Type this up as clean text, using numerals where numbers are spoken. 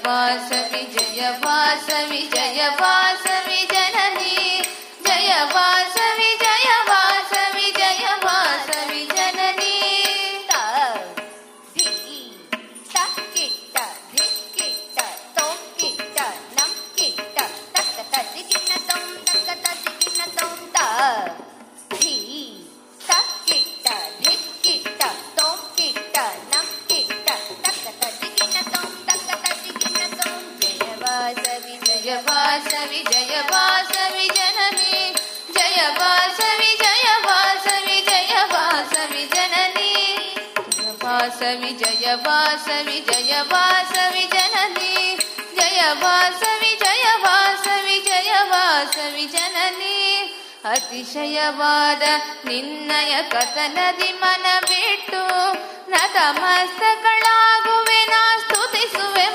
वासवि जय वासवि जय वासवि जननी जय वासवि जय वासवि जय वासवि जननी ता धी ता किट्ಟ धिक्किट्ಟ तों किट्ಟ नम किट्ಟ तक तदिगिन तों तक तदिगिन तों ता धी ता किट्ಟ धिक्किट्ಟ तों किट्ಟ नम किट्ಟ तक तदिगिन तों तक तदिगिन तों जय वासवि जय वासवि जननी जय वासवि जय वासवि जय वासवि जननी वासवि जय वासवि जय वासवि जननी जय वासवि जय वासवि जय वासवि जननी ಅತಿಶಯವಾದ ನಿನ್ನಯ ಕಥನದಿ ಮನ ಬಿಟ್ಟು ನತಮಸ್ತಕಳಾಗುವೆ ನಾ ಸ್ತುತಿಸುವೆ